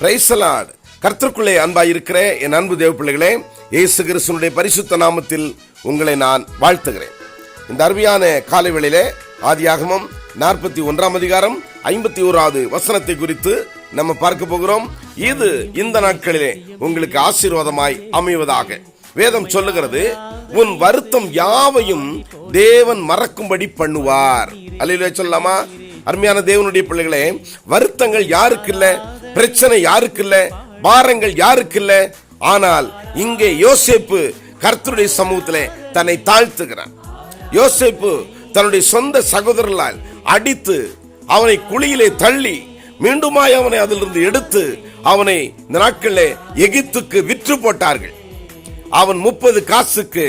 Praise the Lord. கர்த்தருக்குள்ளே அன்பாயிருக்கிற என் அன்பு தேவ பிள்ளைகளே, இயேசு கிறிஸ்துவினுடைய பரிசுத்த நாமத்தில் உங்களை நான் வாழ்த்துகிறேன். இந்த அருமையான காலை வேளையிலே ஆதியாகமம் 41 அதிகாரம் 51வது வசனத்தை குறித்து நம்ம பார்க்க போகிறோம். இது இந்த நாட்களிலே உங்களுக்கு ஆசீர்வாதமாய் அமைவதாக. வேதம் சொல்லுகிறது, உன் வருத்தம் யாவையும் தேவன் மறக்கும்படி பண்ணுவார். அல்லேலூயா சொல்லலாமா? அருமையான தேவனுடைய பிள்ளைகளே, வருத்தங்கள் யாருக்கு இல்ல, பிரச்சனை யாருக்கு இல்ல, பாரங்கள் யாருக்கு இல்ல. ஆனால் இங்கே யோசேப்பு கர்த்தருடைய சமூகத்திலே தன்னை தாழ்த்துகிறான். யோசேப்பு தன்னுடைய சொந்த சகோதரர்களால் அடித்து அவனை குழியிலே தள்ளி மீண்டுமாய் அவனை அதிலிருந்து எடுத்து அவனை இந்த நாட்களிலே எகிப்துக்கு விற்று போட்டார்கள். அவன் 30 காசுக்கு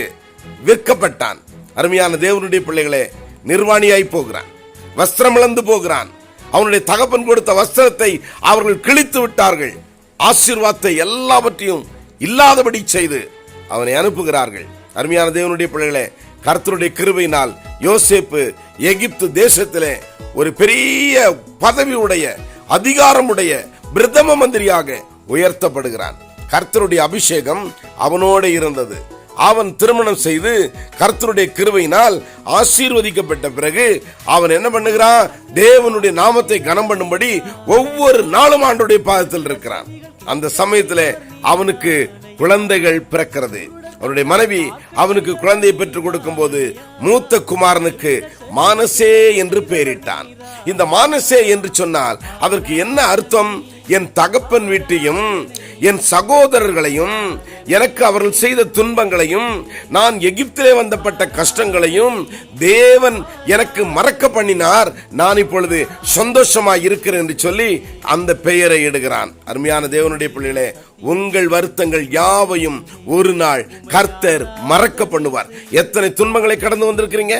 விற்கப்பட்டான். அருமையான தேவனுடைய பிள்ளைகளே, நிர்வாணியாய் போகிறான், வஸ்திரம் இழந்து போகிறான். அவனுடைய தகப்பன் கொடுத்த வஸ்திரத்தை அவர்கள் கிழித்து விட்டார்கள். ஆசீர்வாதத்தை எல்லாவற்றையும் இல்லாதபடி செய்து அவனை அனுப்புகிறார்கள். அருமையான தேவனுடைய பிள்ளைகளே, கர்த்தருடைய கிருபையினால் யோசேப்பு எகிப்து தேசத்திலே ஒரு பெரிய பதவியுடைய அதிகாரமுடைய பிரதம மந்திரியாக உயர்த்தப்படுகிறான். கர்த்தருடைய அபிஷேகம் அவனோடு இருந்தது. அவன் திருமணம் செய்து கர்த்தருடைய கிருபையினால் ஆசீர்வதிக்கப்பட்ட பிறகு அவன் என்ன பண்ணுகிறான்? தேவனுடைய நாமத்தை கனம் பண்ணும்படி ஒவ்வொரு நாளும் ஆண்டவருடைய பாதத்தில் இருக்கிறான். அந்த சமயத்தில் அவனுக்கு குழந்தைகள் பிறக்கிறது. அவருடைய மனைவி அவனுக்கு குழந்தையை பெற்றுக் கொடுக்கும் போது மூத்த குமாரனுக்கு மானசே என்று பெயரிட்டான். இந்த மானசே என்று சொன்னால் அதற்கு என்ன அர்த்தம்? என் தகப்பன் வீட்டையும் என் சகோதரர்களையும் எனக்கு அவர்கள் செய்த துன்பங்களையும் நான் எகிப்திலே வந்தப்பட்ட கஷ்டங்களையும் தேவன் எனக்கு மறக்க பண்ணினார், நான் இப்பொழுது சந்தோஷமாய் இருக்கிறேன் என்று சொல்லி அந்த பெயரை இடுகிறான். அருமையான தேவனுடைய பிள்ளைகளே, உங்கள் வருத்தங்கள் யாவையும் ஒரு நாள் கர்த்தர் மறக்க பண்ணுவார். எத்தனை துன்பங்களை கடந்து வந்திருக்கிறீங்க,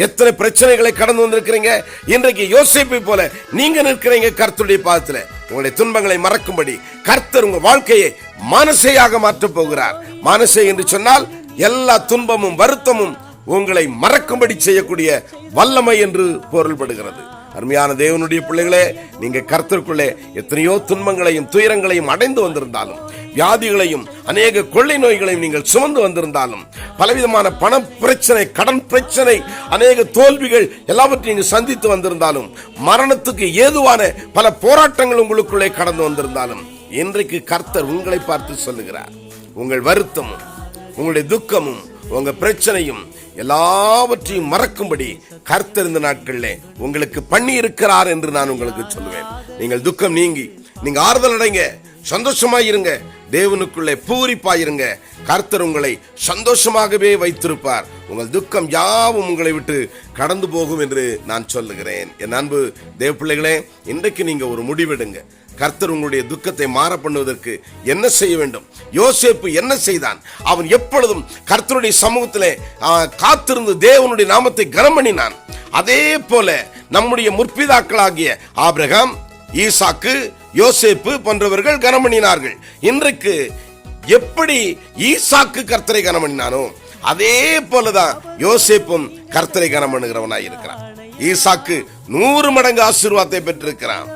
எத்தனை பிரச்சனைகளை கடந்து வந்திருக்கிறீங்க. இன்றைக்கு யோசேப்பை போல நீங்க நிற்கிறீங்க கர்த்தருடைய பாதத்துல. உங்களுடைய துன்பங்களை மறக்கும்படி கர்த்தர் உங்க வாழ்க்கையை மானசையாக மாற்றப் போகிறார். மானசை என்று சொன்னால் எல்லா துன்பமும் வருத்தமும் உங்களை மறக்கும்படி செய்யக்கூடிய வல்லமை என்று பொருள்படுகிறது. அருமையான தேவனுடைய பிள்ளைகளே, நீங்க கர்த்தருக்குள்ளே எத்தனையோ துன்பங்களையும் துயரங்களையும் அடைந்து வந்திருந்தாலும், வியாதிகளையும் அநேக கொள்ளை நோய்களையும் நீங்கள் சுமந்து வந்திருந்தாலும், பலவிதமான பண பிரச்சனை, கடன் பிரச்சனை, அநேக தோல்விகள் எல்லாவற்றையும் நீங்கள் சந்தித்து வந்திருந்தாலும், மரணத்துக்கு ஏதுவான பல போராட்டங்கள் உங்களுக்குள்ளே கடந்து வந்திருந்தாலும், இன்றைக்கு கர்த்தர் உங்களை பார்த்து சொல்லுகிறார், உங்கள் வருத்தமும் உங்களுடைய துக்கமும் உங்க பிரச்சனையும் எல்லாவற்றையும் மறக்கும்படி கர்த்தர் இந்த நாட்களிலே உங்களுக்கு பண்ணி இருக்கிறார் என்று நான் உங்களுக்கு சொல்லுவேன். நீங்கள் துக்கம் நீங்கி நீங்க ஆறுதல் அடைங்க, சந்தோஷமாயிருங்க, தேவனுக்குள்ளே பூரிப்பாயிருங்க. கர்த்தர் உங்களை சந்தோஷமாகவே வைத்திருப்பார். உங்கள் துக்கம் யாவும் உங்களை விட்டு கடந்து போகும் என்று நான் சொல்லுகிறேன். என் அன்பு தேவ பிள்ளைகளே, இன்றைக்கு நீங்க ஒரு முடிவெடுங்க. கர்த்தர் உங்களுடைய துக்கத்தை மாற பண்ணுவதற்கு என்ன செய்ய வேண்டும்? யோசேப்பு என்ன செய்தான்? அவன் எப்பொழுதும் கர்த்தருடைய சமூகத்திலே காத்திருந்து தேவனுடைய நாமத்தை கனம் பண்ணினான். அதே போல நம்முடைய முற்பிதாக்களாகிய ஆபிரகாம், ஈசாக்கு, யோசேப்பு போன்றவர்கள் கனம் பண்ணினார்கள். இன்றைக்கு எப்படி ஈசாக்கு கர்த்தரை கனம் பண்ணினானோ அதே போலதான் யோசேப்பும் கர்த்தரை கனம் பண்ணுகிறவனாய் இருக்கிறான். ஈசாக்கு 100 மடங்கு ஆசீர்வாதத்தை பெற்றிருக்கிறான்.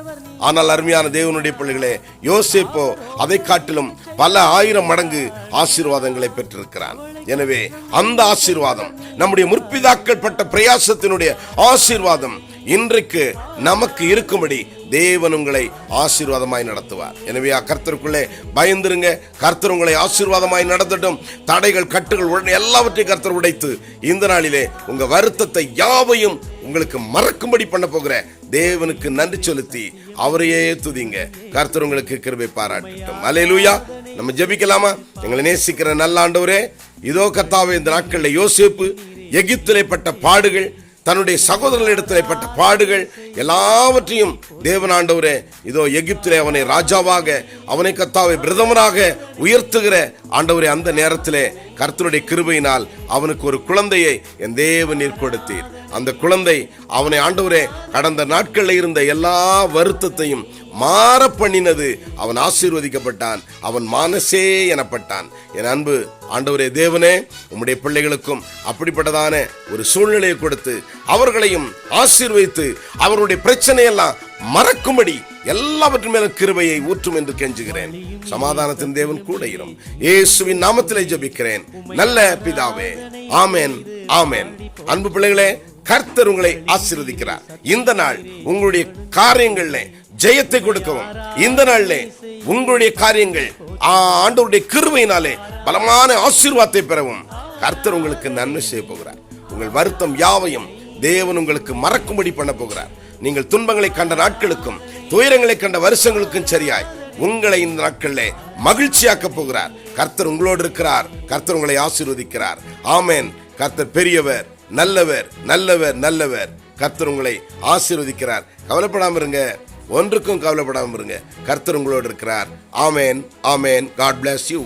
ஆனால் அருமையான தேவனுடைய பிள்ளைகளே, யோசேப்போ அதை காட்டிலும் பல 1000 மடங்கு ஆசீர்வாதங்களை பெற்றிருக்கிறான். எனவே அந்த ஆசீர்வாதம், நம்முடைய முற்பிதாக்கள் பட்ட பிரயாசத்தினுடைய ஆசீர்வாதம் இன்றைக்கு நமக்கு இருக்கும்படி தேவன் உங்களை ஆசீர்வாதமாய் நடத்துவார். எனவே கர்த்தருக்குள்ளே பயந்துருங்க. கர்த்தர் உங்களை ஆசீர்வாதமாய் நடத்தட்டும். தடைகள், கட்டுகள் உடனே எல்லாவற்றையும் கர்த்தர் உடைத்து இந்த நாளிலே உங்க வருத்தத்தை யாவையும் உங்களுக்கு மறக்கும்படி பண்ண போகிற தேவனுக்கு நன்றி செலுத்தி அவரையே துதிங்க. கர்த்தர் உங்களுக்கு கிருபை பாராட்டட்டும். அல்லேலூயா. நம்ம ஜெபிக்கலாமா? எங்களை நேசிக்கிற நல்ல ஆண்டவரே, இதோ கர்த்தாவே, இந்த நாட்களில் யோசேப்பு எகிப்திலே பட்ட பாடுகள், தன்னுடைய சகோதரர்களிடத்திலே பட்ட பாடுகள் எல்லாவற்றையும் தேவன் ஆண்டவரே, இதோ எகிப்திலே அவனை ராஜாவாக, அவனை கர்த்தாவை பிரதமராக உயர்த்துகிற ஆண்டவரே, அந்த நேரத்திலே கர்த்தருடைய கிருபையினால் அவனுக்கு ஒரு குழந்தையை என் தேவன் கொடுத்தீர். அந்த குழந்தை அவனை ஆண்டவரே கடந்த நாட்களில் இருந்த எல்லா வருத்தத்தையும் மாற பண்ணினது. அவன் ஆசீர்வதிக்கப்பட்டான், அவன் மானசே எனப்பட்டான். என் அன்பு ஆண்டவரே தேவனே, உம்முடைய பிள்ளைகளுக்கும் அப்படிப்பட்டதான ஒரு சூழ்நிலையை கொடுத்து அவர்களையும் ஆசீர்வதித்து அவருடைய பிரச்சனையெல்லாம் மறக்கும்படி எல்லாவற்றின் மேலும் கிருபையை ஊற்றும் என்று கெஞ்சுகிறேன். சமாதானத்தின் தேவன் கூட இரும். இயேசுவின் நாமத்திலே ஜெபிக்கிறேன் நல்ல பிதாவே, ஆமென், ஆமென். அன்பு பிள்ளைகளே, கர்த்தர் உங்களை ஆசீர்வதிக்கிறார். இந்த நாள் உங்களுடைய காரியங்களிலே ஜெயத்தை கொடுக்கவும், இந்த நாளிலே உங்களுடைய காரியங்கள் ஆண்டவருடைய கிருபையினாலே பலமான ஆசீர்வாதத்தை பெறவும் கர்த்தர் உங்களுக்கு நன்மை செய்ய போகிறார். உங்கள் வருத்தம் யாவையும் தேவன் உங்களுக்கு மறக்கும்படி பண்ண போகிறார். நீங்கள் துன்பங்களை கண்ட நாட்களுக்கும் துயரங்களை கண்ட வருஷங்களுக்கும் சரியாய் உங்களை இந்த நாட்களிலே மகிழ்ச்சியாக்க போகிறார். கர்த்தர் உங்களோடு இருக்கிறார். கர்த்தர் உங்களை ஆசீர்வதிக்கிறார். ஆமென். கர்த்தர் பெரியவர், நல்லவர், நல்லவர், நல்லவர். கர்த்தர் உங்களை ஆசீர்வதிக்கிறார். கவலைப்படாம இருங்க, ஒன்றுக்கும் கவலைப்படாம இருங்க. கர்த்தர் உங்களோடு இருக்கிறார். ஆமென், ஆமென். God bless you.